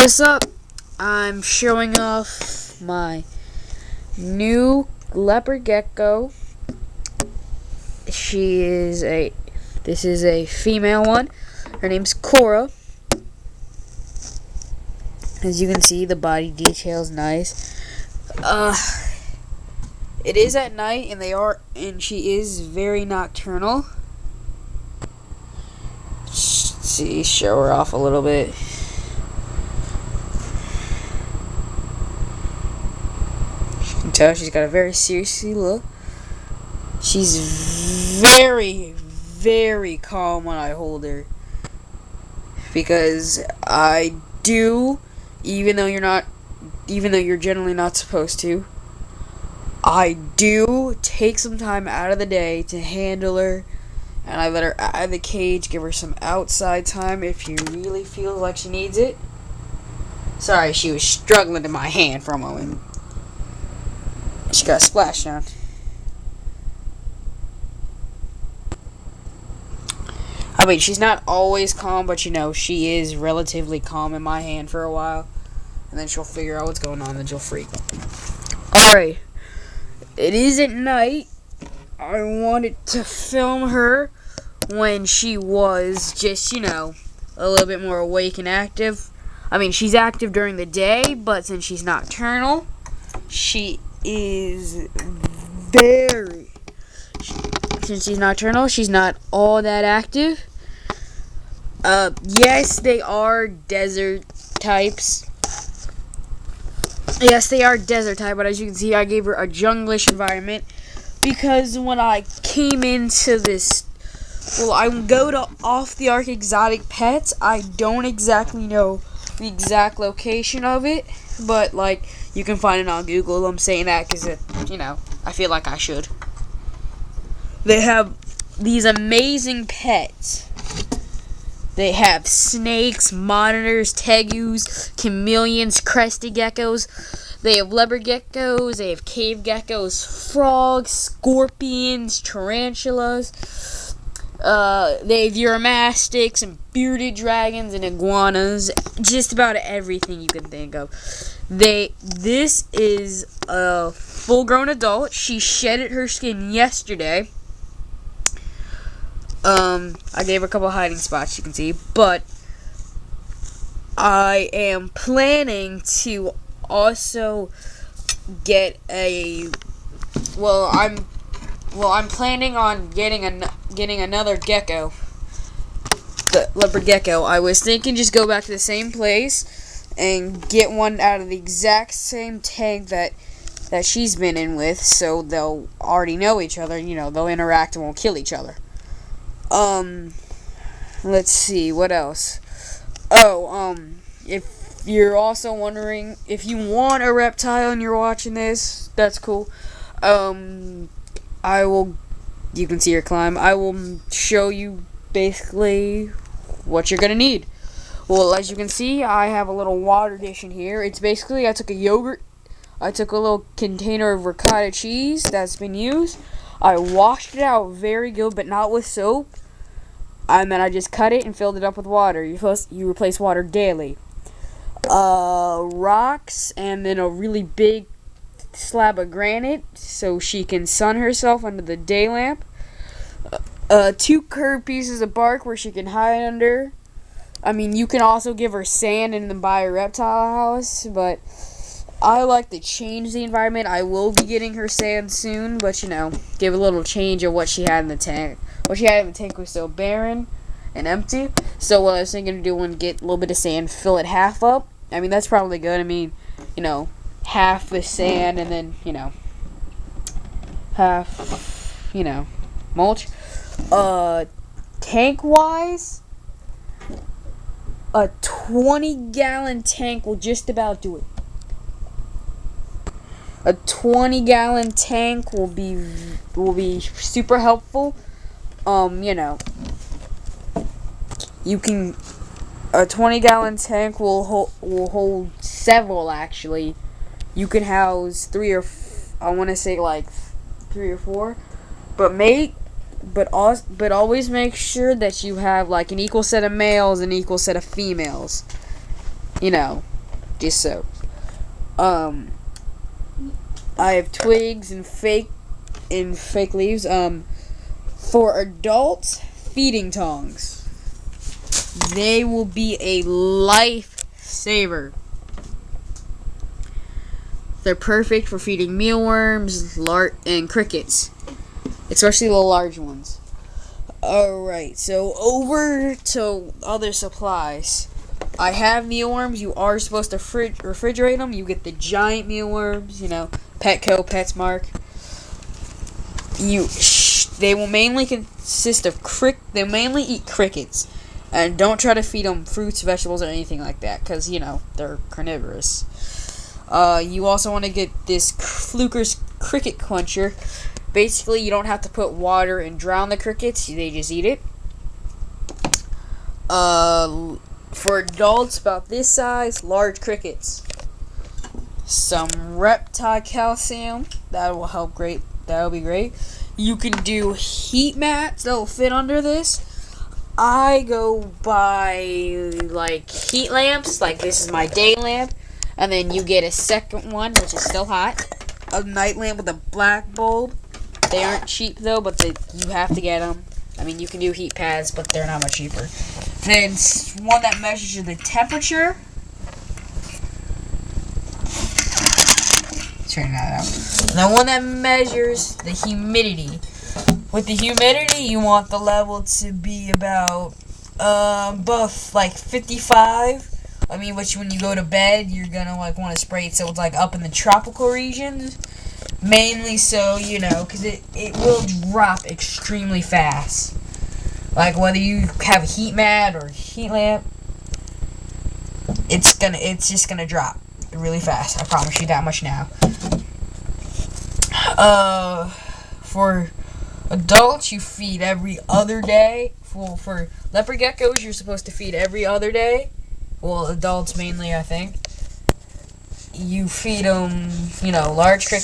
What's up? I'm showing off my new leopard gecko. This is a female one. Her name's Cora. As you can see, the body detail's nice. It is at night, and she is very nocturnal. See, show her off a little bit. You can tell she's got a very serious look. She's very, very calm when I hold her, because I do, even though you're generally not supposed to, I do take some time out of the day to handle her, and I let her out of the cage, give her some outside time if she really feels like she needs it. Sorry, she was struggling in my hand for a moment. She got splashed on. I mean, she's not always calm, but she is relatively calm in my hand for a while. And then she'll figure out what's going on, and then she'll freak. Alright. It is at night. I wanted to film her when she was just, a little bit more awake and active. I mean, she's active during the day, but since she's nocturnal, she's nocturnal, she's not all that active. Yes, they are desert types. Yes, they are desert type, but as you can see, I gave her a junglish environment because when I came into this, I go to Off the Ark Exotic Pets. I don't exactly know the exact location of it, but you can find it on Google. I'm saying that because I feel like I should. They have these amazing pets. They have snakes, monitors, tegus, chameleons, crested geckos. They have leopard geckos. They have cave geckos, frogs, scorpions, tarantulas. They have uromastics and bearded dragons and iguanas. Just about everything you can think of. This is a full-grown adult. She shedded her skin yesterday. I gave her a couple hiding spots, you can see, but I am planning to also get I'm planning on getting another gecko, the leopard gecko. I was thinking just go back to the same place and get one out of the exact same tank that she's been in with, so they'll already know each other, they'll interact and won't kill each other. Let's see, what else? If you're also wondering, if you want a reptile and you're watching this, that's cool. You can see her climb. I will show you basically what you're gonna need. Well, as you can see, I have a little water dish in here. It's basically, I took a little container of ricotta cheese that's been used. I washed it out very good, but not with soap. And then I just cut it and filled it up with water. You replace water daily. Rocks, and then a really big slab of granite so she can sun herself under the day lamp. 2 curved pieces of bark where she can hide under. I mean, you can also give her sand and then buy a reptile house, but I like to change the environment. I will be getting her sand soon, but give a little change of what she had in the tank. What she had in the tank was so barren and empty. So what I was thinking of doing, get a little bit of sand, fill it half up. I mean, that's probably good. I mean, half with sand and then, half, mulch. Tank-wise, a 20-gallon tank will just about do it. A 20-gallon tank will be super helpful. You can, a 20-gallon tank will hold several, actually. You can house 3 or I want to say 3 or 4, but always make sure that you have an equal set of males and equal set of females. just so. I have twigs and fake leaves. For adults, feeding tongs. They will be a lifesaver. They're perfect for feeding mealworms and crickets, especially the large ones. Alright, so over to other supplies. I have mealworms. You are supposed to refrigerate them. You get the giant mealworms, Petco, PetSmart. They will mainly consist of they mainly eat crickets. And don't try to feed them fruits, vegetables, or anything like that, because, they're carnivorous. You also want to get this Fluker's Cricket Quencher. Basically, you don't have to put water and drown the crickets. They just eat it. For adults about this size, large crickets. Some reptile calcium. That will help great. That will be great. You can do heat mats that will fit under this. I go by, heat lamps. This is my day lamp. And then you get a second one, which is still hot. A night lamp with a black bulb. They aren't cheap, though, but you have to get them. I mean, you can do heat pads, but they're not much cheaper. Then one that measures the temperature. Turn that out. And then one that measures the humidity. With the humidity, you want the level to be about, both, 55. I mean, which when you go to bed, you're gonna, want to spray it so it's, up in the tropical regions. Mainly so, because it will drop extremely fast. Whether you have a heat mat or heat lamp, it's just gonna drop really fast. I promise you that much now. For adults, you feed every other day. For leopard geckos, you're supposed to feed every other day. Well, adults mainly, I think. You feed them, large crickets.